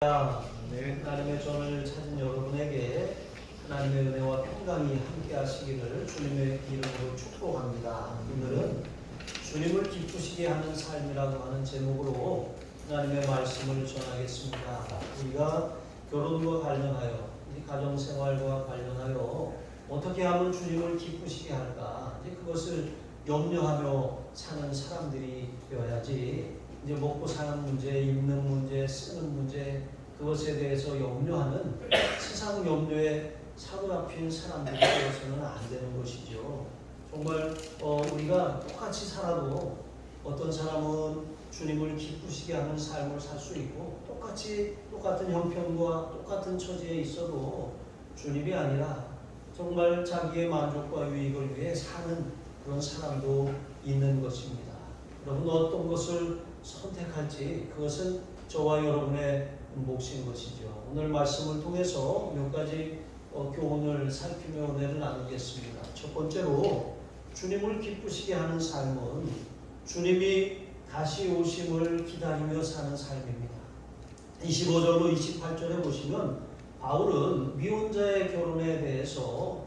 네, 하나님의 전을 찾은 여러분에게 하나님의 은혜와 평강이 함께 하시기를 주님의 이름으로 축복합니다. 오늘은 주님을 기쁘시게 하는 삶이라고 하는 제목으로 하나님의 말씀을 전하겠습니다. 우리가 결혼과 관련하여, 가정생활과 관련하여 어떻게 하면 주님을 기쁘시게 할까, 그것을 염려하며 사는 사람들이 되어야지, 먹고 사는 문제, 입는 문제, 쓰는 문제, 그것에 대해서 염려하는 세상 염려에 사로잡힌 사람들이 되어서는 안 되는 것이죠. 정말 우리가 똑같이 살아도 어떤 사람은 주님을 기쁘시게 하는 삶을 살 수 있고, 똑같은 형편과 똑같은 처지에 있어도 주님이 아니라 정말 자기의 만족과 유익을 위해 사는 그런 사람도 있는 것입니다. 여러분, 어떤 것을 선택할지 그것은 저와 여러분의 몫인 것이죠. 오늘 말씀을 통해서 몇 가지 교훈을 살피며 은혜를 나누겠습니다. 첫 번째로, 주님을 기쁘시게 하는 삶은 주님이 다시 오심을 기다리며 사는 삶입니다. 25절로 28절에 보시면 바울은 미혼자의 결혼에 대해서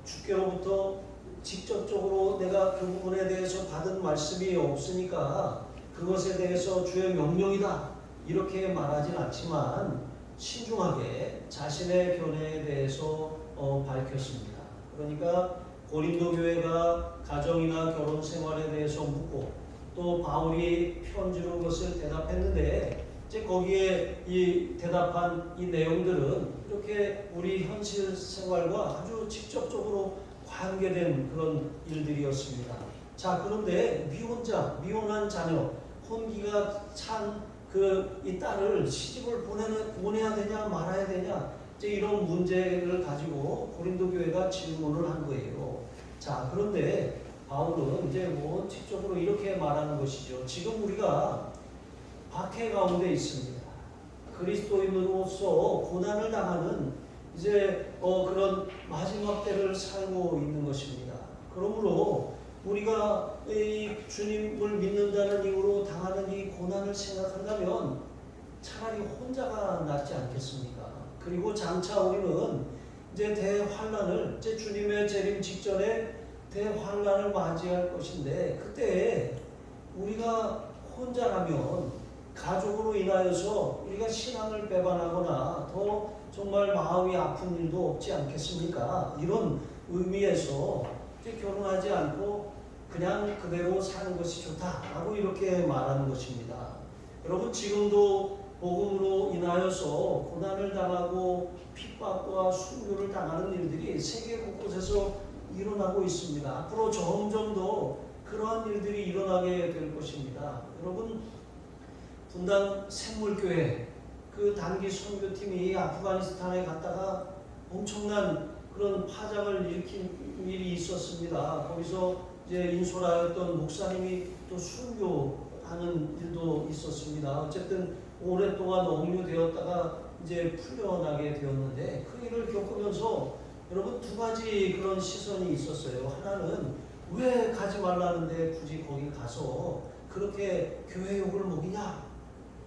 주께로부터 직접적으로 내가 그 부분에 대해서 받은 말씀이 없으니까 그것에 대해서 주의 명령이다 이렇게 말하진 않지만 신중하게 자신의 견해에 대해서 밝혔습니다. 그러니까 고린도 교회가 가정이나 결혼 생활에 대해서 묻고 또 바울이 편지로 그것을 대답했는데, 이제 거기에 이 대답한 이 내용들은 이렇게 우리 현실 생활과 아주 직접적으로 관계된 그런 일들이었습니다. 자, 그런데 미혼한 자녀, 혼기가 찬 이 딸을 시집을 보내야 되냐 말아야 되냐, 이제 이런 문제를 가지고 고린도 교회가 질문을 한 거예요. 자, 그런데 바울은 이제 직접적으로 이렇게 말하는 것이죠. 지금 우리가 박해 가운데 있습니다. 그리스도인으로서 고난을 당하는 그런 마지막 때를 살고 있는 것입니다. 그러므로 우리가 이 주님을 믿는다는 이유로 당하는 이 고난을 생각한다면 차라리 혼자가 낫지 않겠습니까? 그리고 장차 우리는 대환란을, 주님의 재림 직전에 대환란을 맞이할 것인데, 그때 우리가 혼자라면 가족으로 인하여서 우리가 신앙을 배반하거나 더 정말 마음이 아픈 일도 없지 않겠습니까? 이런 의미에서 결혼하지 않고 그냥 그대로 사는 것이 좋다라고 이렇게 말하는 것입니다. 여러분, 지금도 복음으로 인하여서 고난을 당하고 핍박과 순교를 당하는 일들이 세계 곳곳에서 일어나고 있습니다. 앞으로 점점 더 그러한 일들이 일어나게 될 것입니다. 여러분, 분당 생물교회 그 단기 선교팀이 아프가니스탄에 갔다가 엄청난 그런 파장을 일으킨 일이 있었습니다. 거기서 인솔하였던 목사님이 또 순교하는 일도 있었습니다. 어쨌든 오랫동안 억류되었다가 풀려나게 되었는데, 그 일을 겪으면서 여러분 두 가지 그런 시선이 있었어요. 하나는 왜 가지 말라는데 굳이 거기 가서 그렇게 교회 욕을 먹이냐,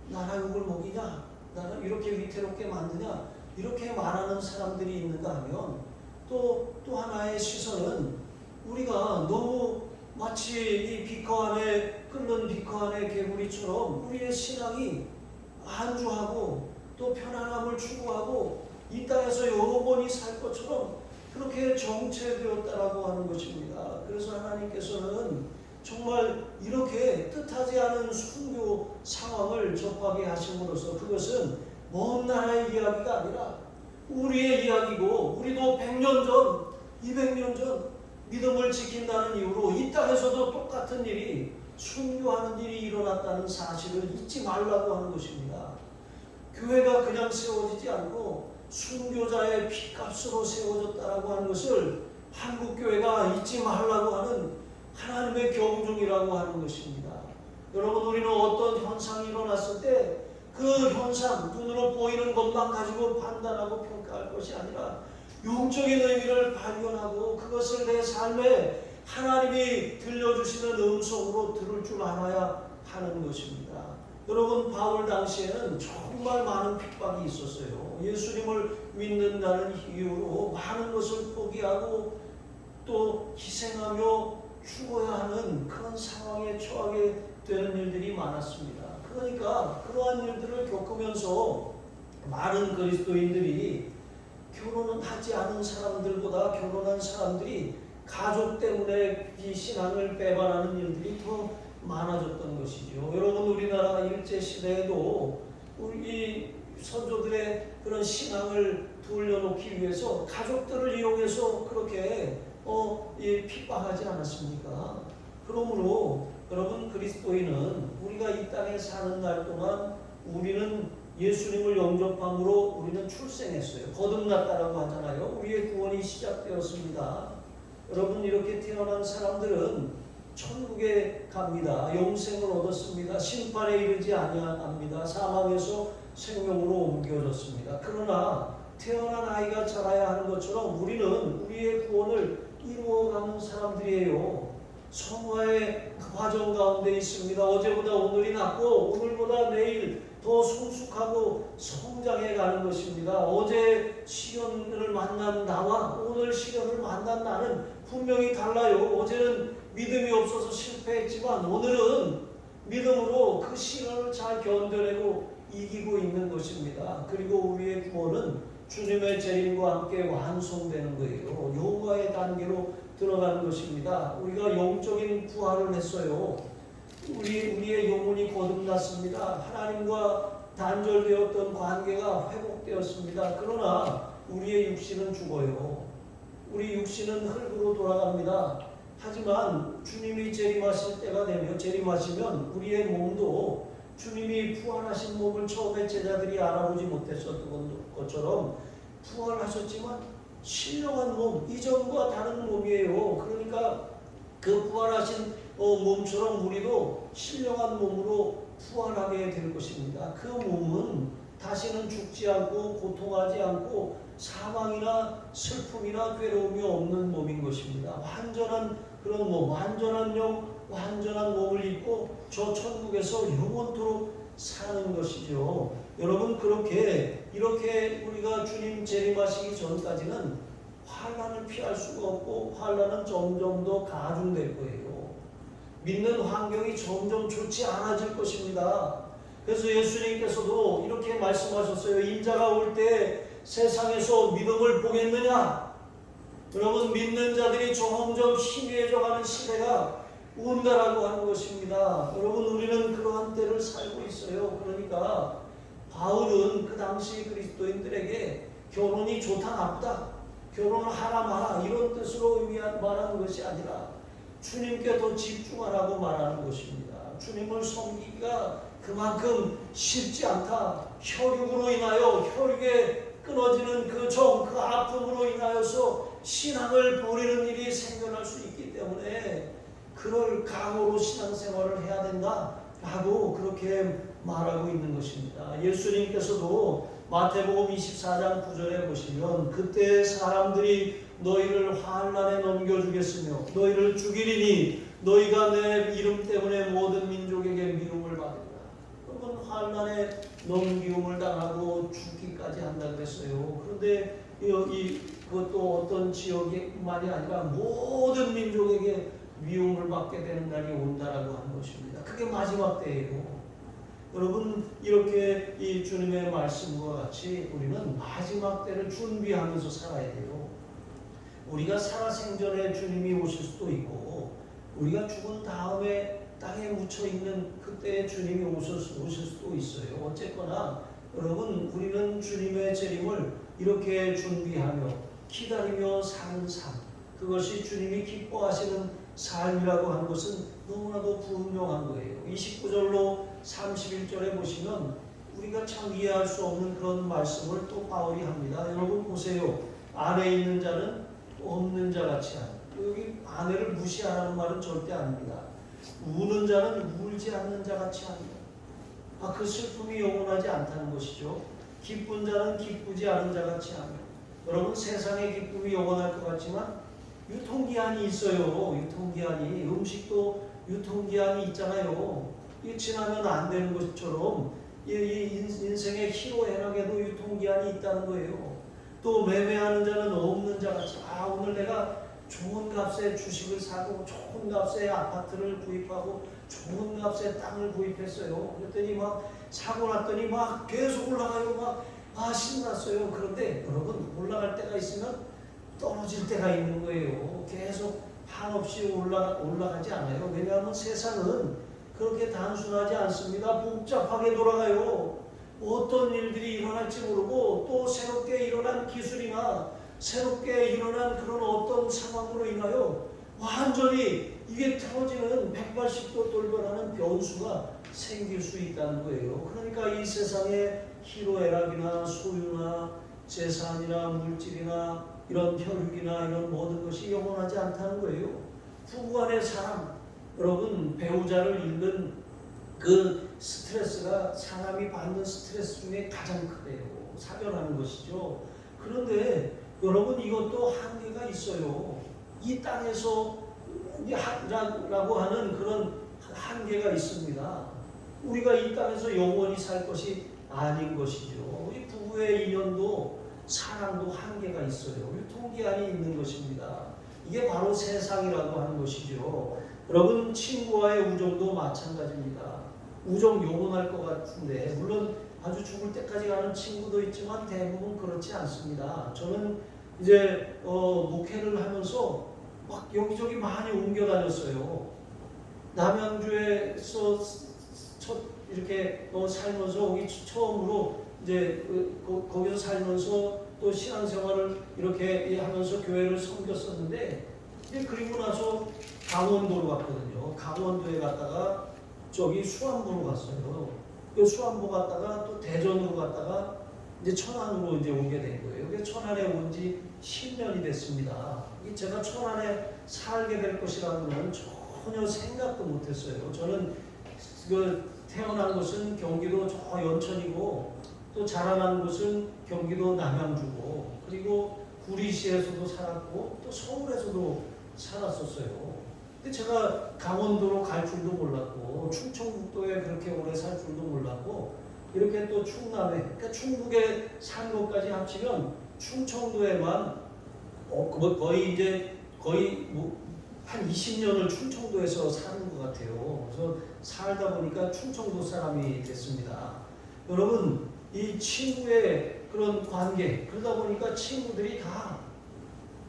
나라 욕을 먹이냐, 나를 이렇게 위태롭게 만드냐, 이렇게 말하는 사람들이 있는가 하면, 또 하나의 시선은 우리가 너무 마치 이 비커 안에 끓는 비커 안에 개구리처럼 우리의 신앙이 안주하고 또 편안함을 추구하고 이 땅에서 영원히 살 것처럼 그렇게 정체되었다라고 하는 것입니다. 그래서 하나님께서는 정말 이렇게 뜻하지 않은 순교 상황을 접하게 하심으로써 그것은 먼 나라의 이야기가 아니라 우리의 이야기고, 우리도 100년 전, 200년 전 믿음을 지킨다는 이유로 이 땅에서도 똑같은 일이, 순교하는 일이 일어났다는 사실을 잊지 말라고 하는 것입니다. 교회가 그냥 세워지지 않고 순교자의 피값으로 세워졌다라고 하는 것을 한국교회가 잊지 말라고 하는 하나님의 경종이라고 하는 것입니다. 여러분, 우리는 어떤 현상이 일어났을 때 그 현상, 눈으로 보이는 것만 가지고 판단하고 평가할 것이 아니라 영적인 의미를 발견하고 그것을 내 삶에 하나님이 들려주시는 음성으로 들을 줄 알아야 하는 것입니다. 여러분 바울 당시에는 정말 많은 핍박이 있었어요. 예수님을 믿는다는 이유로 많은 것을 포기하고 또 희생하며 죽어야 하는 그런 상황에 처하게 되는 일들이 많았습니다. 그러니까 그러한 일들을 겪으면서 많은 그리스도인들이 결혼은 하지 않은 사람들보다 결혼한 사람들이 가족 때문에 이 신앙을 배반하는 일들이 더 많아졌던 것이죠. 여러분 우리나라 일제시대에도 우리 선조들의 그런 신앙을 돌려놓기 위해서 가족들을 이용해서 그렇게 핍박하지 않았습니까? 그러므로 여러분 그리스도인은 우리가 이 땅에 사는 날 동안 우리는 예수님을 영접함으로 우리는 출생했어요. 거듭났다라고 하잖아요. 우리의 구원이 시작되었습니다. 여러분 이렇게 태어난 사람들은 천국에 갑니다. 영생을 얻었습니다. 심판에 이르지 아니합니다. 사망에서 생명으로 옮겨졌습니다. 그러나 태어난 아이가 자라야 하는 것처럼 우리는 우리의 구원을 이루어가는 사람들이에요. 성화의 과정 가운데 있습니다. 어제보다 오늘이 낫고 오늘보다 내일 더 성숙하고 성장해 가는 것입니다. 어제 시련을 만난 나와 오늘 시련을 만난 나는 분명히 달라요. 어제는 믿음이 없어서 실패했지만 오늘은 믿음으로 그 시련을 잘 견뎌내고 이기고 있는 것입니다. 그리고 우리의 구원은 주님의 재림과 함께 완성되는 거예요. 영화의 단계로 들어가는 것입니다. 우리가 영적인 부활을 했어요. 우리의 영혼이 거듭났습니다. 하나님과 단절되었던 관계가 회복되었습니다. 그러나 우리의 육신은 죽어요. 우리 육신은 흙으로 돌아갑니다. 하지만 주님이 재림하실 때가 되면 재림하시면 우리의 몸도 주님이 부활하신 몸을 처음에 제자들이 알아보지 못했었던 것처럼 부활하셨지만 신령한 몸, 이전과 다른 몸이에요. 그러니까 그 부활하신 몸처럼 우리도 신령한 몸으로 부활하게 될 것입니다. 그 몸은 다시는 죽지 않고 고통하지 않고 사망이나 슬픔이나 괴로움이 없는 몸인 것입니다. 완전한 그런 몸, 완전한 영, 완전한 몸을 입고 저 천국에서 영원토록 사는 것이죠. 여러분 이렇게 우리가 주님 재림하시기 전까지는 환난을 피할 수가 없고 환난은 점점 더 가중될 거예요. 믿는 환경이 점점 좋지 않아질 것입니다. 그래서 예수님께서도 이렇게 말씀하셨어요. 인자가 올 때 세상에서 믿음을 보겠느냐? 여러분 믿는 자들이 점점 희미해져가는 시대가 온다라고 하는 것입니다. 여러분 우리는 그러한 때를 살고 있어요. 그러니까 바울은 그 당시 그리스도인들에게 결혼이 좋다 나쁘다, 결혼을 하라 마라 이런 뜻으로 말하는 것이 아니라 주님께 더 집중하라고 말하는 것입니다. 주님을 섬기기가 그만큼 쉽지 않다. 혈육으로 인하여 혈육에 끊어지는 그 정, 그 아픔으로 인하여서 신앙을 버리는 일이 생겨날 수 있기 때문에 그럴 각오로 신앙생활을 해야 된다라고 그렇게 말하고 있는 것입니다. 예수님께서도 마태복음 24장 9절에 보시면 그때 사람들이 너희를 환난에 넘겨주겠으며 너희를 죽이리니 너희가 내 이름 때문에 모든 민족에게 미움을 받으리라. 그러면 환난에 넘기움을 당하고 죽기까지 한다 그랬어요. 그런데 그것도 어떤 지역만이 아니라 모든 민족에게 미움을 받게 되는 날이 온다라고 하는 것입니다. 그게 마지막 때예요. 여러분 이렇게 이 주님의 말씀과 같이 우리는 마지막 때를 준비하면서 살아야 돼요. 우리가 살아생전에 주님이 오실 수도 있고 우리가 죽은 다음에 땅에 묻혀있는 그때에 주님이 오실 수도 있어요. 어쨌거나 여러분 우리는 주님의 재림을 이렇게 준비하며 기다리며 사는 삶, 그것이 주님이 기뻐하시는 삶이라고 하는 것은 너무나도 분명한 거예요. 29절로 31절에 보시면 우리가 참 이해할 수 없는 그런 말씀을 또 바울이 합니다. 여러분 보세요. 안에 있는 자는 없는 자 같이 하는, 여기 아내를 무시하라는 말은 절대 아닙니다. 우는 자는 울지 않는 자 같이 합니다. 그 슬픔이 영원하지 않다는 것이죠. 기쁜 자는 기쁘지 않은 자 같이 하며. 여러분 세상의 기쁨이 영원할 것 같지만 유통기한이 있어요. 유통기한이, 음식도 유통기한이 있잖아요. 이 지나면 안 되는 것처럼 이 인생의 희로애락에도 유통기한이 있다는 거예요. 또 매매하는 자는 없는 자같이 오늘 내가 좋은 값에 주식을 사고 좋은 값에 아파트를 구입하고 좋은 값에 땅을 구입했어요. 그랬더니 막 사고 났더니 막 계속 올라가요. 막 신났어요. 그런데 여러분 올라갈 때가 있으면 떨어질 때가 있는 거예요. 계속 한없이 올라가지 않아요. 왜냐하면 세상은 그렇게 단순하지 않습니다. 복잡하게 돌아가요. 어떤 일들이 일어날지 모르고 또 새롭게 일어난 기술이나 새롭게 일어난 그런 어떤 상황으로 인하여 완전히 이게 틀어지는 180도 돌변하는 변수가 생길 수 있다는 거예요. 그러니까 이 세상에 희로애락이나 소유나 재산이나 물질이나 이런 혈육이나 이런 모든 것이 영원하지 않다는 거예요. 부부간의 사랑, 여러분 배우자를 잃는 그 스트레스가 사람이 받는 스트레스 중에 가장 크대요. 사별하는 것이죠. 그런데 여러분 이것도 한계가 있어요. 이 땅에서 라고 하는 그런 한계가 있습니다. 우리가 이 땅에서 영원히 살 것이 아닌 것이죠. 우리 부부의 인연도 사랑도 한계가 있어요. 유통기한이 있는 것입니다. 이게 바로 세상이라고 하는 것이죠. 여러분 친구와의 우정도 마찬가지입니다. 우정 영원할 것 같은데 물론 아주 죽을 때까지 가는 친구도 있지만 대부분 그렇지 않습니다. 저는 이제 목회를 하면서 막 여기저기 많이 옮겨 다녔어요. 남양주에서 이렇게 살면서 거기 처음으로 이제 거기서 살면서 또 신앙생활을 이렇게 하면서 교회를 섬겼었는데 그리고 나서 강원도로 갔거든요. 강원도에 갔다가 저기 수안보로 갔어요. 그 수안보 갔다가 또 대전으로 갔다가 이제 천안으로 이제 오게 된 거예요. 그래서 천안에 온 지 10년이 됐습니다. 제가 천안에 살게 될 것이라고는 전혀 생각도 못했어요. 저는 그 태어난 곳은 경기도 저 연천이고 또 자라난 곳은 경기도 남양주고 그리고 구리시에서도 살았고 또 서울에서도 살았었어요. 근데 제가 강원도로 갈 줄도 몰랐고 충청북도에 그렇게 오래 살 줄도 몰랐고 이렇게 또 충남에 그러니까 충북에 산 것까지 합치면 충청도에만 거의 한 20년을 충청도에서 사는 것 같아요. 그래서 살다 보니까 충청도 사람이 됐습니다. 여러분 이 친구의 그런 관계 그러다 보니까 친구들이 다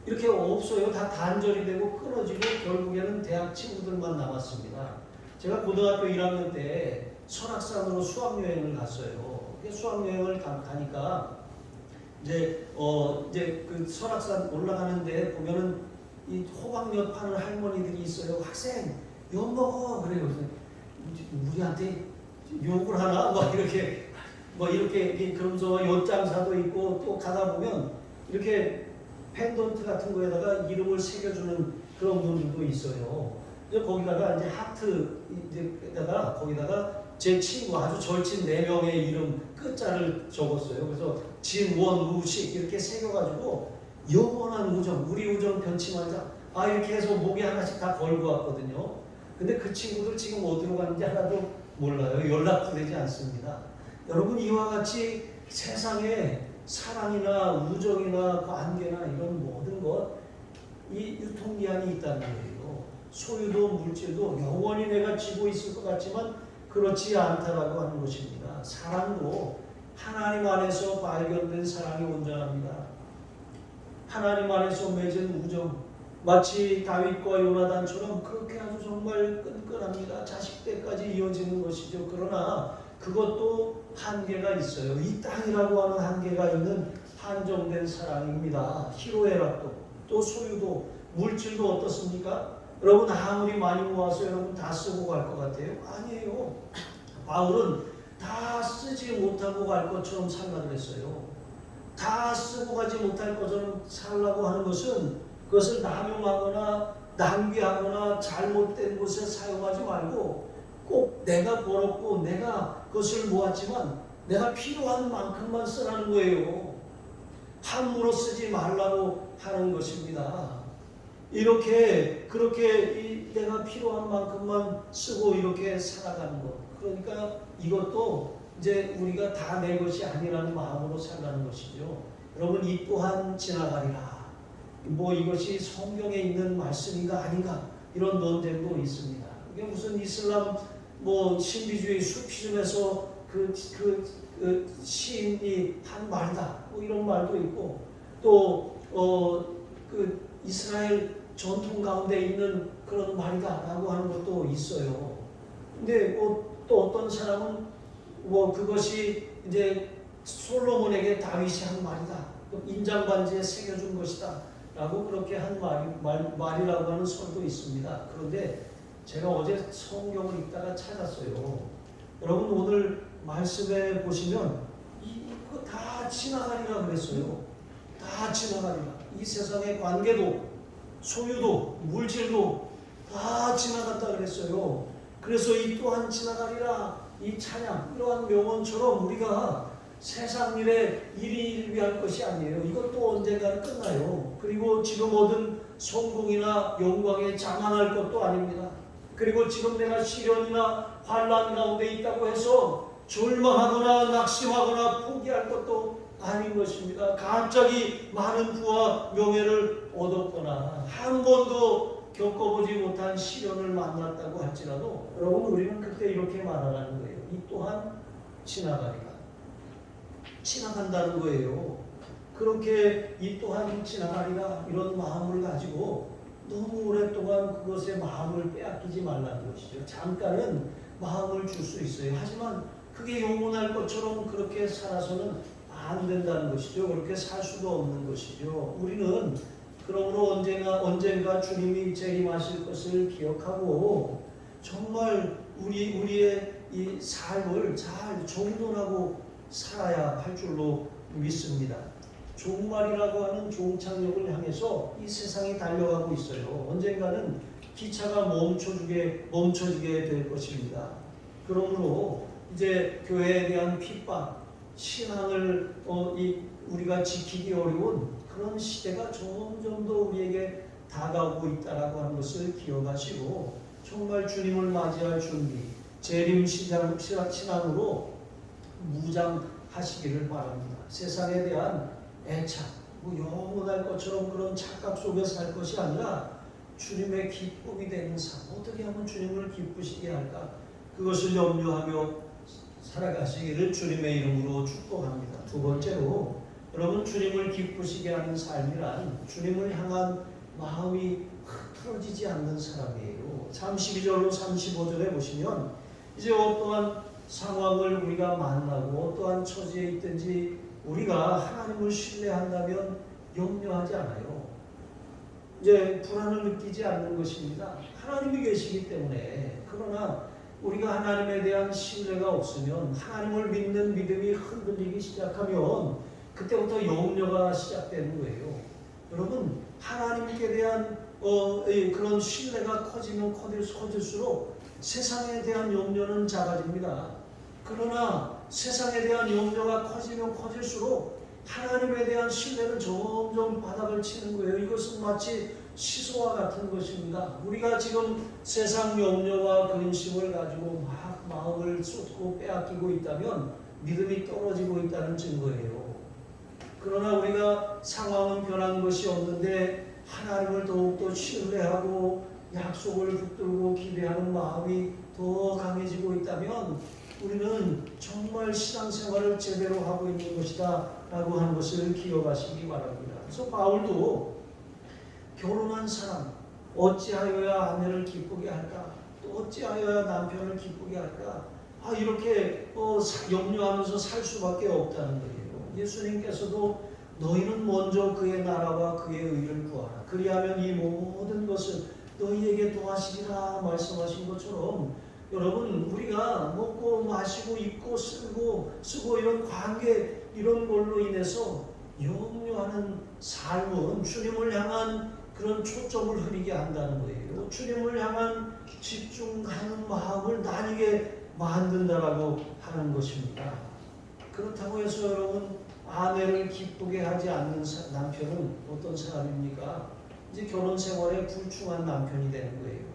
이렇게 없어요. 다 단절이 되고 끊어지고 결국에는 대학 친구들만 남았습니다. 제가 고등학교 1학년 때 설악산으로 수학여행을 갔어요. 수학여행을 가니까 이제 그 설악산 올라가는데 보면은 이 호박엿 파는 할머니들이 있어요. 학생 엿 먹어 그래요. 우리한테 욕을 하나 이렇게 그러면서 엿장사도 있고 또 가다 보면 이렇게 펜던트 같은 거에다가 이름을 새겨주는 그런 분들도 있어요. 거기다가 이제 하트에다가 거기다가 제 친구 아주 절친 4명의 이름 끝자를 적었어요. 그래서 진원우식 이렇게 새겨가지고 영원한 우정, 우리 우정 변치 말자. 이렇게 해서 목에 하나씩 다 걸고 왔거든요. 근데 그 친구들 지금 어디로 가는지 하나도 몰라요. 연락도 되지 않습니다. 여러분 이와 같이 세상에 사랑이나 우정이나 관계나 이런 모든 것, 이 유통기한이 있다는 거예요. 소유도 물질도 영원히 내가 쥐고 있을 것 같지만 그렇지 않다라고 하는 것입니다. 사랑도 하나님 안에서 발견된 사랑이 온전합니다. 하나님 안에서 맺은 우정, 마치 다윗과 요나단처럼 그렇게 아주 정말 끈끈합니다. 자식 때까지 이어지는 것이죠. 그러나 그것도 한계가 있어요. 이 땅이라고 하는 한계가 있는 한정된 사랑입니다. 희로애락도 또 소유도 물질도 어떻습니까? 여러분 아무리 많이 모아서 여러분 다 쓰고 갈 것 같아요? 아니에요. 바울은 다 쓰지 못하고 갈 것처럼 살라 그랬어요. 다 쓰고 가지 못할 것처럼 살라고 하는 것은 그것을 남용하거나 낭비하거나 잘못된 곳에 사용하지 말고 꼭 내가 벌었고 내가 그것을 모았지만 내가 필요한 만큼만 쓰라는 거예요. 함부로 쓰지 말라고 하는 것입니다. 그렇게 내가 필요한 만큼만 쓰고 이렇게 살아가는 것. 그러니까 이것도 이제 우리가 다 내 것이 아니라는 마음으로 살라는 것이죠. 여러분, 이 또한 지나가리라. 뭐 이것이 성경에 있는 말씀인가 아닌가 이런 논쟁도 있습니다. 이게 무슨 이슬람 뭐 신비주의 수피즘에서 그 시인이 한 말이다 뭐 이런 말도 있고 또 그 이스라엘 전통 가운데 있는 그런 말이다라고 하는 것도 있어요. 근데 뭐 또 어떤 사람은 뭐 그것이 이제 솔로몬에게 다윗이 한 말이다. 인장 반지에 새겨준 것이다. 라고 그렇게 한 말이라고 하는 설도 있습니다. 그런데 제가 어제 성경을 읽다가 찾았어요. 여러분 오늘 말씀에 보시면 이거 다 지나가리라 그랬어요. 다 지나가리라. 이 세상의 관계도 소유도 물질도 다 지나갔다 그랬어요. 그래서 이 또한 지나가리라. 이 찬양 이러한 명언처럼 우리가 세상 일에 일희일비할 것이 아니에요. 이것도 언젠가는 끝나요. 그리고 지금 얻은 성공이나 영광에 자만할 것도 아닙니다. 그리고 지금 내가 시련이나 환난 가운데 있다고 해서 절망하거나 낙심하거나 포기할 것도 아닌 것입니다. 갑자기 많은 부와 명예를 얻었거나 한 번도 겪어보지 못한 시련을 만났다고 할지라도 여러분 우리는 그때 이렇게 말하라는 거예요. 이 또한 지나가리라. 지나간다는 거예요. 그렇게 이 또한 지나가리라 이런 마음을 가지고 너무 오랫동안 그것에 마음을 빼앗기지 말라는 것이죠. 잠깐은 마음을 줄 수 있어요. 하지만 그게 영원할 것처럼 그렇게 살아서는 안 된다는 것이죠. 그렇게 살 수도 없는 것이죠. 우리는 그러므로 언젠가 주님이 재림하실 것을 기억하고 정말 우리의 이 삶을 잘 정돈하고 살아야 할 줄로 믿습니다. 종말이라고 하는 종착역을 향해서 이 세상이 달려가고 있어요. 언젠가는 기차가 멈춰지게 될 것입니다. 그러므로 이제 교회에 대한 핍박, 신앙을 우리가 지키기 어려운 그런 시대가 점점 더 우리에게 다가오고 있다라고 하는 것을 기억하시고 정말 주님을 맞이할 준비, 재림 신앙으로 무장하시기를 바랍니다. 세상에 대한 애착, 영원할 것처럼 그런 착각 속에 살 것이 아니라 주님의 기쁨이 되는 삶, 어떻게 하면 주님을 기쁘시게 할까? 그것을 염려하며 살아가시기를 주님의 이름으로 축복합니다. 두 번째로 여러분 주님을 기쁘시게 하는 삶이란 주님을 향한 마음이 흐트러지지 않는 사람이에요. 32절로 35절에 보시면 이제 어떠한 상황을 우리가 만나고 어떠한 처지에 있든지 우리가 하나님을 신뢰한다면 염려하지 않아요. 이제 불안을 느끼지 않는 것입니다. 하나님이 계시기 때문에. 그러나 우리가 하나님에 대한 신뢰가 없으면 하나님을 믿는 믿음이 흔들리기 시작하면 그때부터 염려가 시작되는 거예요. 여러분 하나님께 대한 그런 신뢰가 커지면 커질수록 세상에 대한 염려는 작아집니다. 그러나 세상에 대한 염려가 커지면 커질수록 하나님에 대한 신뢰는 점점 바닥을 치는 거예요. 이것은 마치 시소와 같은 것입니다. 우리가 지금 세상 염려와 근심을 가지고 막 마음을 쏟고 빼앗기고 있다면 믿음이 떨어지고 있다는 증거예요. 그러나 우리가 상황은 변한 것이 없는데 하나님을 더욱더 신뢰하고 약속을 붙들고 기대하는 마음이 더 강해지고 있다면 우리는 정말 신앙생활을 제대로 하고 있는 것이다 라고 하는 것을 기억하시기 바랍니다. 그래서 바울도 결혼한 사람 어찌하여야 아내를 기쁘게 할까? 또 어찌하여야 남편을 기쁘게 할까? 이렇게 염려하면서 살 수밖에 없다는 거예요. 예수님께서도 너희는 먼저 그의 나라와 그의 의를 구하라. 그리하면 이 모든 것을 너희에게 더하시리라 말씀하신 것처럼 여러분 우리가 먹고 마시고 입고 쓰고 이런 관계 이런 걸로 인해서 염려하는 삶은 주님을 향한 그런 초점을 흐리게 한다는 거예요. 주님을 향한 집중하는 마음을 나뉘게 만든다라고 하는 것입니다. 그렇다고 해서 여러분 아내를 기쁘게 하지 않는 남편은 어떤 사람입니까? 이제 결혼 생활에 불충한 남편이 되는 거예요.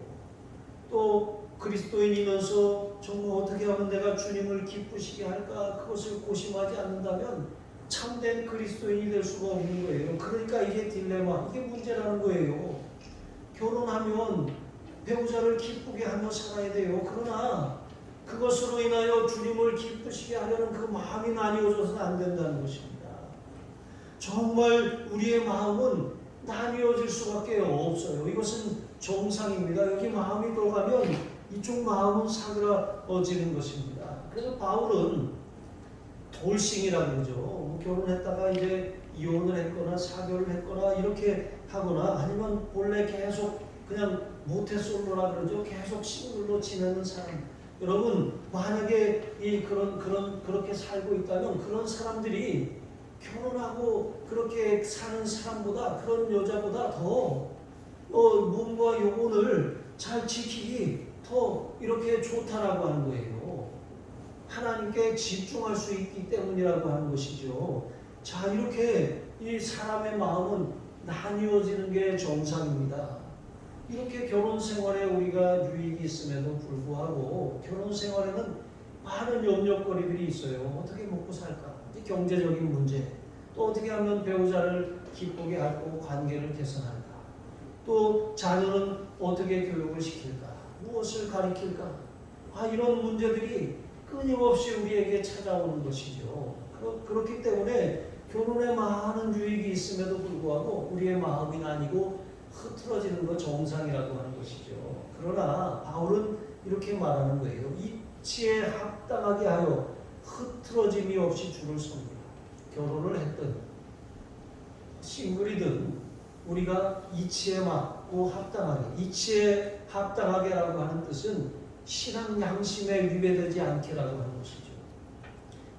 또 그리스도인이면서 정말 어떻게 하면 내가 주님을 기쁘시게 할까 그것을 고심하지 않는다면 참된 그리스도인이 될 수가 없는 거예요. 그러니까 이게 딜레마, 이게 문제라는 거예요. 결혼하면 배우자를 기쁘게 하며 살아야 돼요. 그러나 그것으로 인하여 주님을 기쁘시게 하려는 그 마음이 나뉘어져서는 안 된다는 것입니다. 정말 우리의 마음은 나뉘어질 수밖에 없어요. 이것은 정상입니다. 여기 마음이 들어가면 이쪽 마음은 사그라지는 것입니다. 그래서 바울은 돌싱이라고 그러죠. 결혼했다가 이제 이혼을 했거나 사별을 했거나 이렇게 하거나 아니면 본래 계속 그냥 모태솔로라 그러죠. 계속 싱글로 지내는 사람. 여러분 만약에 그렇게 살고 있다면 그런 사람들이 결혼하고 그렇게 사는 사람보다 그런 여자보다 더 몸과 영혼을 잘 지키기 더 이렇게 좋다라고 하는 거예요. 하나님께 집중할 수 있기 때문이라고 하는 것이죠. 자, 이렇게 이 사람의 마음은 나뉘어지는 게 정상입니다. 이렇게 결혼 생활에 우리가 유익이 있음에도 불구하고 결혼 생활에는 많은 염려거리들이 있어요. 어떻게 먹고 살까? 경제적인 문제, 또 어떻게 하면 배우자를 기쁘게 하고 관계를 개선할까? 또 자녀는 어떻게 교육을 시킬까? 무엇을 가르칠까? 이런 문제들이 끊임없이 우리에게 찾아오는 것이죠. 그렇기 때문에 결혼에 많은 유익이 있음에도 불구하고 우리의 마음이 나뉘고 흐트러지는 것 정상이라고 하는 것이죠. 그러나 바울은 이렇게 말하는 거예요. 이치에 합당하게 하여 흐트러짐이 없이 주를 섬기라. 결혼을 했든 싱글이든 우리가 이치에 맞고 합당하게, 이치에 합당하게라고 하는 뜻은 신앙 양심에 위배되지 않게라고 하는 것이죠.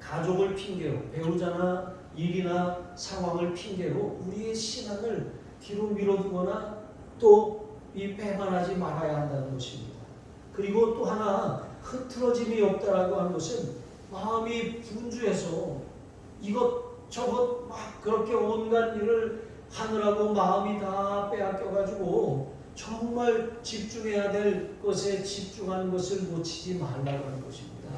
가족을 핑계로, 배우자나 일이나 상황을 핑계로 우리의 신앙을 뒤로 밀어두거나 또 배반하지 말아야 한다는 것입니다. 그리고 또 하나 흐트러짐이 없다라고 하는 것은 마음이 분주해서 이것저것 막 그렇게 온갖 일을 하느라고 마음이 다 빼앗겨가지고 정말 집중해야 될 것에 집중하는 것을 놓치지 말라고 하는 것입니다.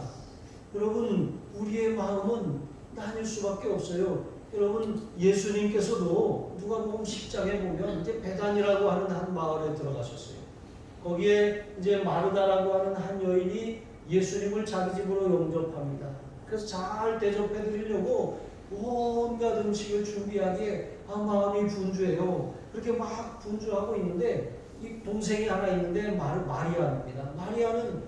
여러분, 우리의 마음은 나뉠 수밖에 없어요. 여러분, 예수님께서도 누가복음 10장에 보면 이제 베단이라고 하는 한 마을에 들어가셨어요. 거기에 이제 마르다라고 하는 한 여인이 예수님을 자기 집으로 영접합니다. 그래서 잘 대접해 드리려고 온갖 음식을 준비하기에 마음이 분주해요. 그렇게 막 분주하고 있는데 이 동생이 하나 있는데 마리아입니다. 마리아는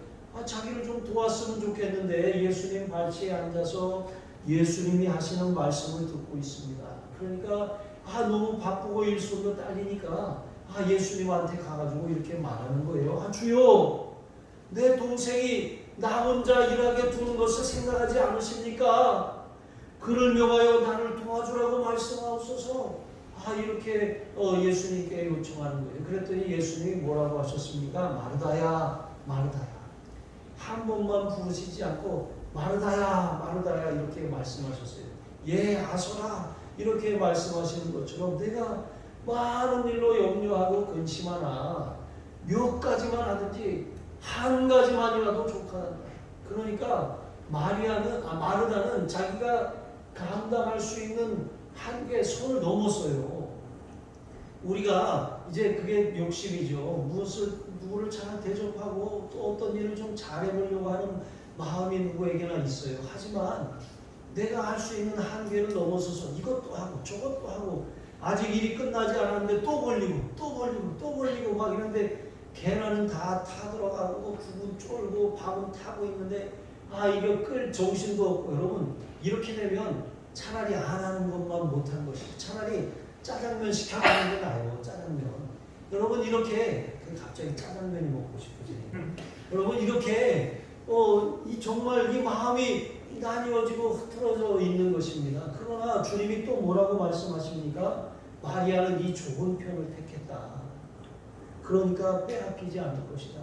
자기를 좀 도왔으면 좋겠는데 예수님 발치에 앉아서 예수님이 하시는 말씀을 듣고 있습니다. 그러니까 너무 바쁘고 일손도 딸리니까 예수님한테 가가지고 이렇게 말하는 거예요. 주여, 내 동생이 나 혼자 일하게 두는 것을 생각하지 않으십니까? 그를 명하여 나를 도와주라고 말씀하옵소서. 이렇게 예수님께 요청하는 거예요. 그랬더니 예수님이 뭐라고 하셨습니까? 마르다야, 마르다야. 한 번만 부르시지 않고 마르다야, 마르다야 이렇게 말씀하셨어요. 예, 아소라 이렇게 말씀하시는 것처럼 내가 많은 일로 염려하고 근심하나 몇 가지만 하든지 한 가지만이라도 족하다. 그러니까 마르다는 자기가 감당할 수 있는 한계의 선을 넘었어요. 우리가 이제 그게 욕심이죠. 누구를 잘 대접하고 또 어떤 일을 좀 잘해보려고 하는 마음이 누구에게나 있어요. 하지만 내가 할 수 있는 한계를 넘어서서 이것도 하고 저것도 하고 아직 일이 끝나지 않았는데 또 벌리고 막 이런데 계란은 다 타들어가고 국은 쫄고 밥은 타고 있는데 이거 끌 정신도 없고. 여러분, 이렇게 되면 차라리 안 하는 것만 못한 것이죠. 차라리 짜장면 시켜먹는 게 나아요. 짜장면. 여러분, 이렇게 갑자기 짜장면이 먹고 싶어지네요. 여러분, 이렇게 정말 이 마음이 나뉘어지고 흐트러져 있는 것입니다. 그러나 주님이 또 뭐라고 말씀하십니까? 마리아는 이 좋은 편을 택했다. 그러니까 빼앗기지 않을 것이다.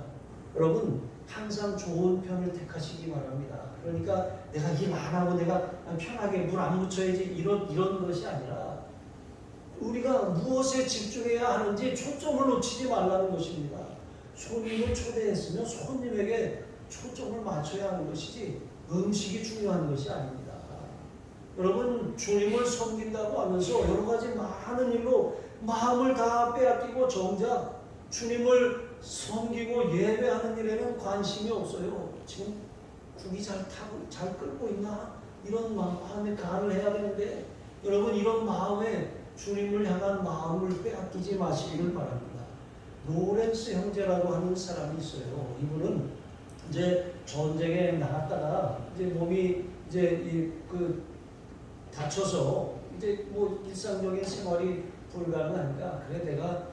여러분, 항상 좋은 편을 택하시기 바랍니다. 그러니까 내가 일 안 하고 내가 편하게 물 안 묻혀야지 이런 것이 아니라 우리가 무엇에 집중해야 하는지 초점을 놓치지 말라는 것입니다. 손님을 초대했으면 손님에게 초점을 맞춰야 하는 것이지 음식이 중요한 것이 아닙니다. 여러분, 주님을 섬긴다고 하면서 여러 가지 많은 일로 마음을 다 빼앗기고 정작 주님을 섬기고 예배하는 일에는 관심이 없어요. 지금 국이 잘 끓고 있나? 이런 마음에 간을 해야 되는데, 여러분, 이런 마음에 주님을 향한 마음을 빼앗기지 마시기를 바랍니다. 로렌스 형제라고 하는 사람이 있어요. 이분은 이제 전쟁에 나갔다가 이제 몸이 이제 다쳐서 이제 뭐 일상적인 생활이 불가능하니까, 그래 내가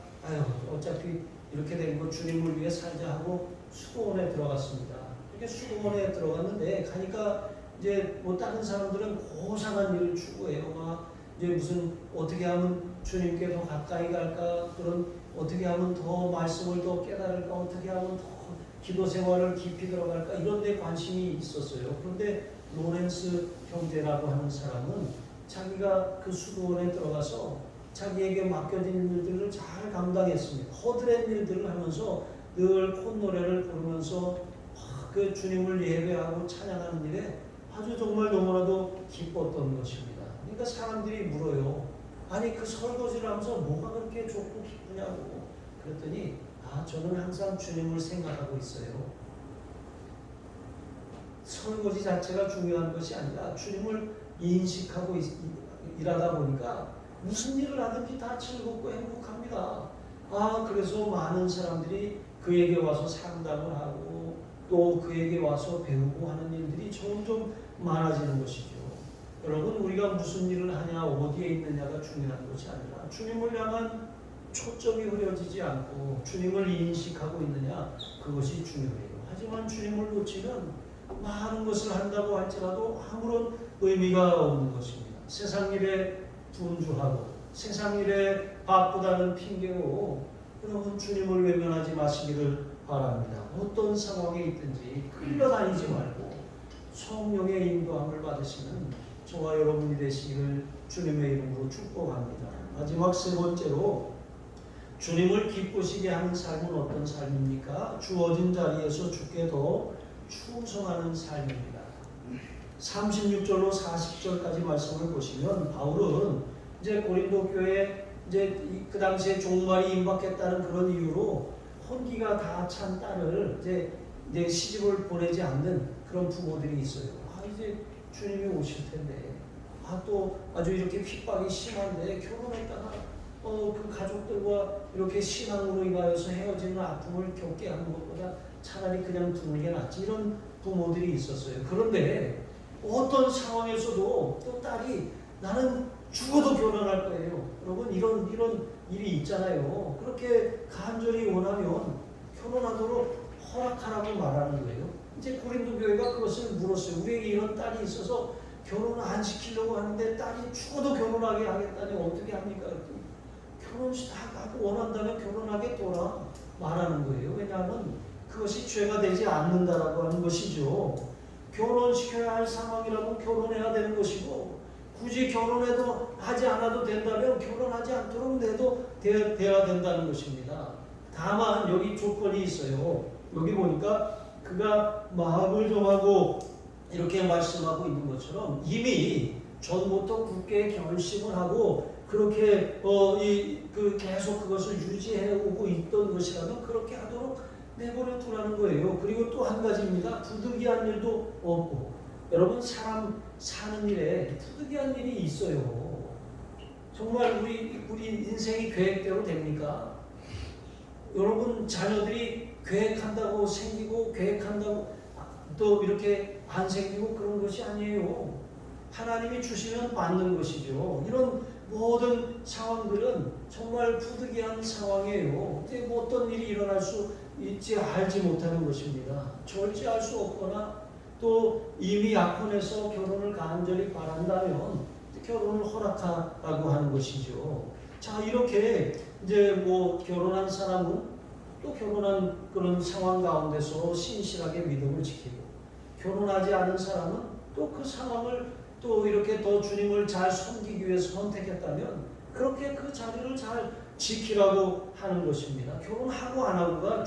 어차피 이렇게 된 거 주님을 위해 살자 하고 수도원에 들어갔습니다. 이렇게 수도원에 들어갔는데 가니까 이제 뭐 다른 사람들은 고상한 일을 추구해요. 막 이제 무슨 어떻게 하면 주님께 더 가까이 갈까, 그런 어떻게 하면 더 말씀을 더 깨달을까, 어떻게 하면 더 기도 생활을 깊이 들어갈까, 이런 데 관심이 있었어요. 그런데 로렌스 형제라고 하는 사람은 자기가 그 수도원에 들어가서 자기에게 맡겨진 일들을 잘 감당했습니다. 허드렛 일들을 하면서 늘 콧노래를 부르면서 그 주님을 예배하고 찬양하는 일에 아주 정말 너무나도 기뻤던 것입니다. 그러니까 사람들이 물어요. 아니, 그 설거지를 하면서 뭐가 그렇게 좋고 기쁘냐고. 그랬더니 저는 항상 주님을 생각하고 있어요. 설거지 자체가 중요한 것이 아니라 주님을 인식하고 일하다 보니까 무슨 일을 하든지 다 즐겁고 행복합니다. 그래서 많은 사람들이 그에게 와서 상담을 하고 또 그에게 와서 배우고 하는 일들이 점점 많아지는 것이죠. 여러분, 우리가 무슨 일을 하냐, 어디에 있느냐가 중요한 것이 아니라 주님을 향한 초점이 흐려지지 않고 주님을 인식하고 있느냐, 그것이 중요해요. 하지만 주님을 놓치면 많은 것을 한다고 할지라도 아무런 의미가 없는 것입니다. 세상 일에 분주하고 세상 일에 바쁘다는 핑계로 여러분 주님을 외면하지 마시기를 바랍니다. 어떤 상황에 있든지 끌려다니지 말고 성령의 인도함을 받으시는 저와 여러분이 되시기를 주님의 이름으로 축복합니다. 마지막 세 번째로, 주님을 기쁘시게 하는 삶은 어떤 삶입니까? 주어진 자리에서 주께 더 충성하는 삶입니다. 36절로 40절까지 말씀을 보시면 바울은 이제 고린도 교회에 이제 그 당시에 종말이 임박했다는 그런 이유로 혼기가 다 찬 딸을 이제 시집을 보내지 않는 그런 부모들이 있어요. 이제 주님이 오실 텐데, 또 아주 이렇게 핍박이 심한데 결혼했다가 그 가족들과 이렇게 신앙으로 인하여서 헤어지는 아픔을 겪게 하는 것보다 차라리 그냥 두는 게 낫지, 이런 부모들이 있었어요. 그런데 어떤 상황에서도 또 딸이 나는 죽어도 결혼할 거예요. 여러분, 이런 일이 있잖아요. 그렇게 간절히 원하면 결혼하도록 허락하라고 말하는 거예요. 이제 고린도 교회가 그것을 물었어요. 우리에게 이런 딸이 있어서 결혼 안 시키려고 하는데 딸이 죽어도 결혼하게 하겠다니 어떻게 합니까? 결혼식 다 하고 원한다면 결혼하겠더라 말하는 거예요. 왜냐하면 그것이 죄가 되지 않는다라고 하는 것이죠. 결혼시켜야 할 상황이라고 결혼해야 되는 것이고, 굳이 결혼해도 하지 않아도 된다면 결혼하지 않도록 돼야 된다는 것입니다. 다만 여기 조건이 있어요. 여기 보니까 그가 마음을 정하고 이렇게 말씀하고 있는 것처럼 이미 전부터 굳게 결심을 하고 그렇게 계속 그것을 유지해 오고 있던 것이라면 그렇게 하도록 내버려 두라는 거예요. 그리고 또 한 가지입니다. 부득이한 일도 없고. 여러분, 사람 사는 일에 부득이한 일이 있어요. 정말 우리 인생이 계획대로 됩니까? 여러분, 자녀들이 계획한다고 생기고 계획한다고 또 이렇게 안 생기고 그런 것이 아니에요. 하나님이 주시면 받는 것이죠. 이런 모든 상황들은 정말 부득이한 상황이에요. 뭐 어떤 일이 일어날 수 있지 알지 못하는 것입니다. 절제할 수 없거나 또 이미 약혼해서 결혼을 간절히 바란다면 결혼을 허락하라고 하는 것이죠. 자, 이렇게 이제 뭐 결혼한 사람은 또 결혼한 그런 상황 가운데서 신실하게 믿음을 지키고, 결혼하지 않은 사람은 또 그 상황을 또 이렇게 더 주님을 잘 섬기기 위해서 선택했다면 그렇게 그 자리를 잘 지키라고 하는 것입니다. 결혼하고 안 하고가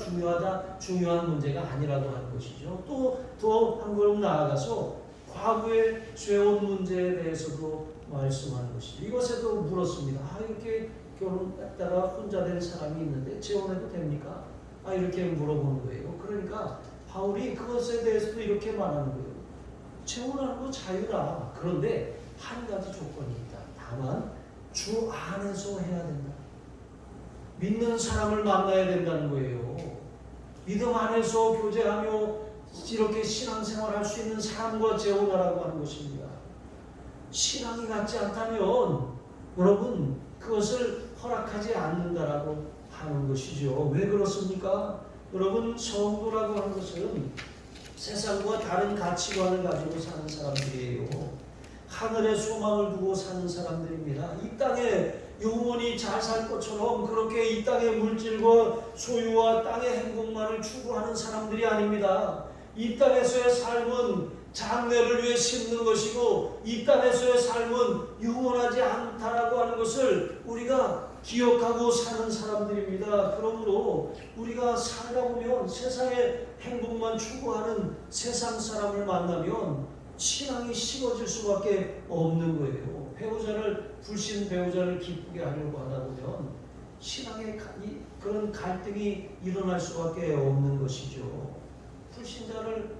중요한 문제가 아니라고 하는 것이죠. 또 더 한 걸음 나아가서 과거에 죄온 문제에 대해서도 말씀하는 것이죠. 이것에도 물었습니다. 이렇게 결혼했다가 혼자 된 사람이 있는데 재혼해도 됩니까? 이렇게 물어보는 거예요. 그러니까 바울이 그것에 대해서도 이렇게 말하는 거예요. 재혼하는 거 자유다. 그런데 한 가지 조건이 있다. 다만 주 안에서 해야 된다. 믿는 사람을 만나야 된다는 거예요. 믿음 안에서 교제하며 이렇게 신앙생활할 수 있는 사람과 재혼하라고 하는 것입니다. 신앙이 같지 않다면 여러분 그것을 허락하지 않는다라고 하는 것이죠. 왜 그렇습니까? 여러분 성도라고 하는 것은 세상과 다른 가치관을 가지고 사는 사람들이에요. 하늘의 소망을 두고 사는 사람들입니다. 이 땅에 영원히 잘 살 것처럼 그렇게 이 땅의 물질과 소유와 땅의 행복만을 추구하는 사람들이 아닙니다. 이 땅에서의 삶은 장래를 위해 심는 것이고 이 땅에서의 삶은 영원하지 않다라고 하는 것을 우리가 기억하고 사는 사람들입니다. 그러므로 우리가 살다 보면 세상의 행복만 추구하는 세상 사람을 만나면 신앙이 식어질 수밖에 없는 거예요. 불신 배우자를 기쁘게 하려고 하다 보면 신앙의 그런 갈등이 일어날 수밖에 없는 것이죠.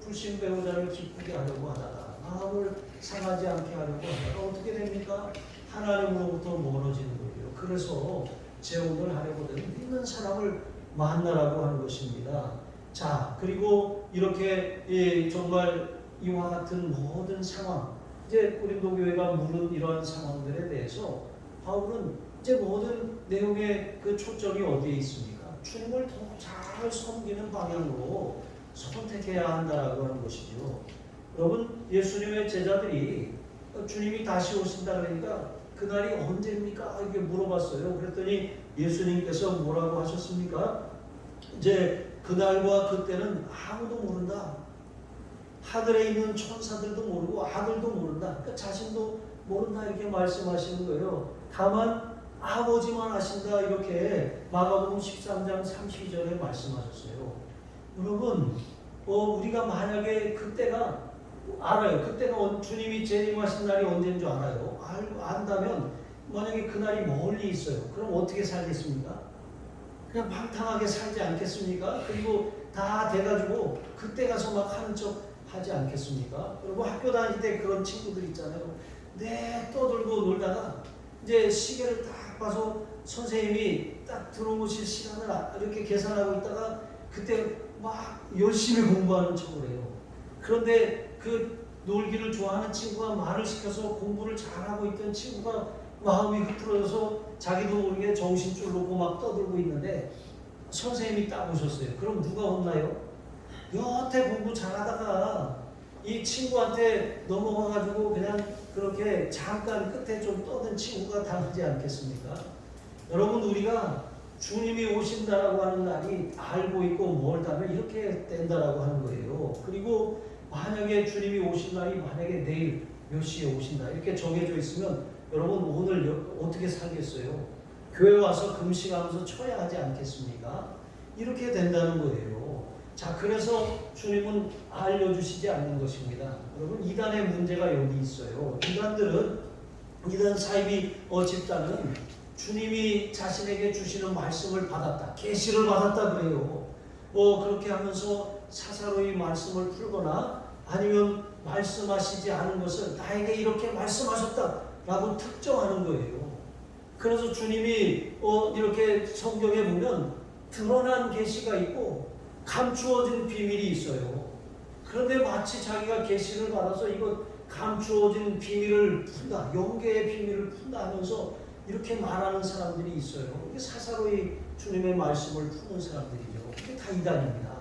불신 배우자를 기쁘게 하려고 하다가 마음을 상하지 않게 하려고 하다가 어떻게 됩니까? 하나님으로부터 멀어지는 거예요. 그래서 재혼을 하려거든 믿는 사람을 만나라고 하는 것입니다. 자, 그리고 이렇게 정말 이와 같은 모든 상황, 이제 고린도 교회가 물은 이러한 상황들에 대해서 바울은 이제 모든 내용의 그 초점이 어디에 있습니까? 주님을 더 잘 섬기는 방향으로 선택해야 한다라고 하는 것이죠. 여러분, 예수님의 제자들이 주님이 다시 오신다 그러니까 그날이 언제입니까? 이렇게 물어봤어요. 그랬더니 예수님께서 뭐라고 하셨습니까? 이제 그날과 그때는 아무도 모른다. 하늘에 있는 천사들도 모르고 아들도 모른다. 그러니까 자신도 모른다 이렇게 말씀하시는 거예요. 다만 아버지만 아신다 이렇게 마가복음 13장 32절에 말씀하셨어요. 여러분 우리가 만약에 그때가 알아요. 그때가 주님이 재림하신 날이 언제인 줄 알아요. 안다면 만약에 그날이 멀리 있어요. 그럼 어떻게 살겠습니까? 그냥 방탕하게 살지 않겠습니까? 그리고 다 돼가지고 그때 가서 막 하는 척 하지 않겠습니까? 여러분 학교 다닐 때 그런 친구들 있잖아요. 떠들고 놀다가 이제 시계를 딱 봐서 선생님이 딱 들어오실 시간을 이렇게 계산하고 있다가 그때 막 열심히 공부하는 척을 해요. 그런데 그 놀기를 좋아하는 친구가 말을 시켜서 공부를 잘하고 있던 친구가 마음이 흐트러져서 자기도 모르게 정신줄 놓고 막 떠들고 있는데 선생님이 딱 오셨어요. 그럼 누가 혼나요? 여태 공부 잘하다가 이 친구한테 넘어가가지고 그냥 그렇게 잠깐 끝에 좀 떠든 친구가 당하지 않겠습니까? 여러분 우리가 주님이 오신다라고 하는 날이 알고 있고 멀다면 이렇게 된다라고 하는 거예요. 그리고 만약에 주님이 오신 날이 만약에 내일 몇 시에 오신다 이렇게 정해져 있으면 여러분 오늘 어떻게 살겠어요? 교회 와서 금식하면서 쳐야 하지 않겠습니까? 이렇게 된다는 거예요. 자, 그래서 주님은 알려주시지 않는 것입니다. 여러분 이단의 문제가 여기 있어요. 이단 사이비 집단은 주님이 자신에게 주시는 말씀을 받았다, 계시를 받았다 그래요. 그렇게 하면서 사사로이 말씀을 풀거나 아니면 말씀하시지 않은 것을 나에게 이렇게 말씀하셨다라고 특정하는 거예요. 그래서 주님이 이렇게 성경에 보면 드러난 계시가 있고 감추어진 비밀이 있어요. 그런데 마치 자기가 계시를 받아서 이거 감추어진 비밀을 푼다, 영계의 비밀을 푼다 하면서 이렇게 말하는 사람들이 있어요. 이게 사사로이 주님의 말씀을 푸는 사람들이죠. 이게 다 이단입니다.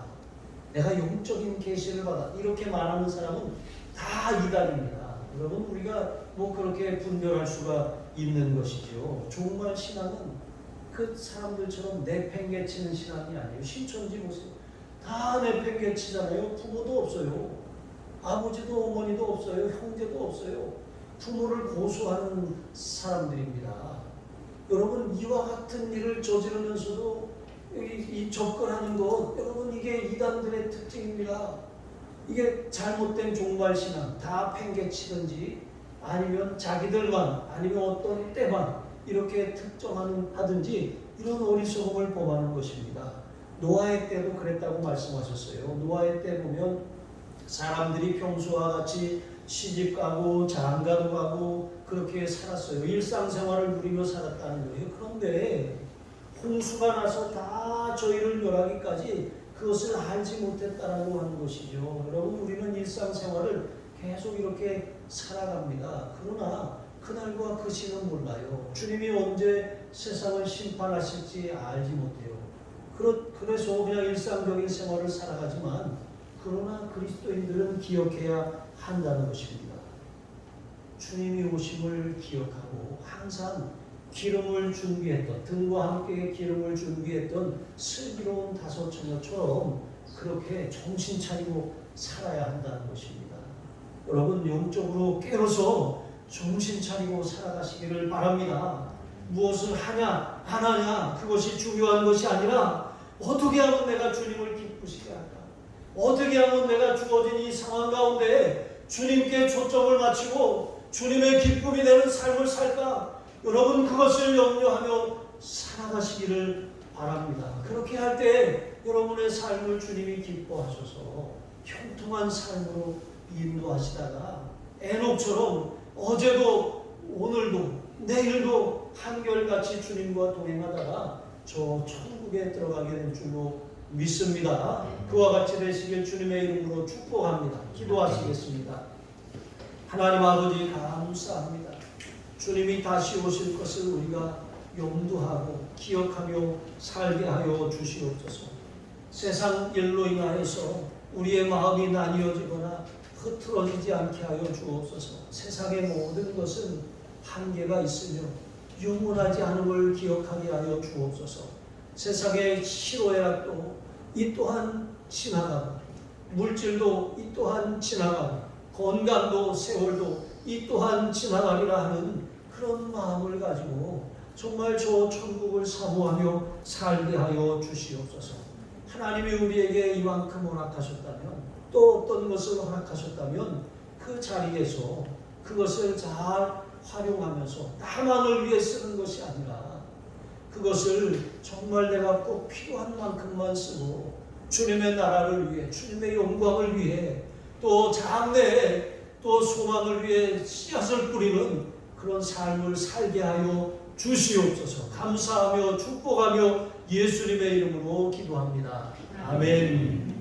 내가 영적인 계시를 받아 이렇게 말하는 사람은 다 이단입니다. 여러분 우리가 그렇게 분별할 수가 있는 것이죠. 정말 신앙은 그 사람들처럼 내팽개치는 신앙이 아니에요. 신천지 보세요. 다 내팽개치잖아요. 부모도 없어요. 아버지도 어머니도 없어요. 형제도 없어요. 부모를 고수하는 사람들입니다. 여러분 이와 같은 일을 저지르면서도 이 접근하는 것, 여러분 이게 이단들의 특징입니다. 이게 잘못된 종말신앙, 다 팽개치든지 아니면 자기들만 아니면 어떤 때만 이렇게 하든지 이런 어리석음을 범하는 것입니다. 노아의 때도 그랬다고 말씀하셨어요. 노아의 때 보면 사람들이 평소와 같이 시집가고 장가도 가고 그렇게 살았어요. 일상생활을 누리며 살았다는 거예요. 그런데 홍수가 나서 다 저희를 멸하기까지 그것을 알지 못했다라고 하는 것이죠. 여러분 우리는 일상생활을 계속 이렇게 살아갑니다. 그러나 그날과 그 시는 몰라요. 주님이 언제 세상을 심판하실지 알지 못해요. 그래서 그냥 일상적인 생활을 살아가지만 그러나 그리스도인들은 기억해야 한다는 것입니다. 주님이 오심을 기억하고 항상 기름을 준비했던, 등과 함께 기름을 준비했던 슬기로운 다섯 처녀처럼 그렇게 정신 차리고 살아야 한다는 것입니다. 여러분 영적으로 깨어서 정신 차리고 살아가시기를 바랍니다. 무엇을 하냐 안 하냐 그것이 중요한 것이 아니라 어떻게 하면 내가 주님을 기쁘시게 할까? 어떻게 하면 내가 주어진 이 상황 가운데 주님께 초점을 맞추고 주님의 기쁨이 되는 삶을 살까? 여러분 그것을 염려하며 살아가시기를 바랍니다. 그렇게 할 때 여러분의 삶을 주님이 기뻐하셔서 형통한 삶으로 인도하시다가 에녹처럼 어제도 오늘도 내일도 한결같이 주님과 동행하다가 저 천국에 들어가게 될 줄로 믿습니다. 그와 같이 되시길 주님의 이름으로 축복합니다. 기도하시겠습니다. 하나님 아버지 감사합니다. 주님이 다시 오실 것을 우리가 염두하고 기억하며 살게 하여 주시옵소서. 세상 일로 인하여서 우리의 마음이 나뉘어지거나 흐트러지지 않게 하여 주옵소서. 세상의 모든 것은 한계가 있으며 영원하지 않음을 기억하게 하여 주옵소서. 세상의 희로애락도 이 또한 지나가고 물질도 이 또한 지나가고 건강도 세월도 이 또한 지나가리라 하는 그런 마음을 가지고 정말 저 천국을 사모하며 살게 하여 주시옵소서. 하나님이 우리에게 이만큼 허락하셨다면 또 어떤 것을 허락하셨다면 그 자리에서 그것을 잘 활용하면서 나만을 위해 쓰는 것이 아니라 그것을 정말 내가 꼭 필요한 만큼만 쓰고 주님의 나라를 위해 주님의 영광을 위해 또 장래에 또 소망을 위해 씨앗을 뿌리는 그런 삶을 살게 하여 주시옵소서. 감사하며 축복하며 예수님의 이름으로 기도합니다. 아멘.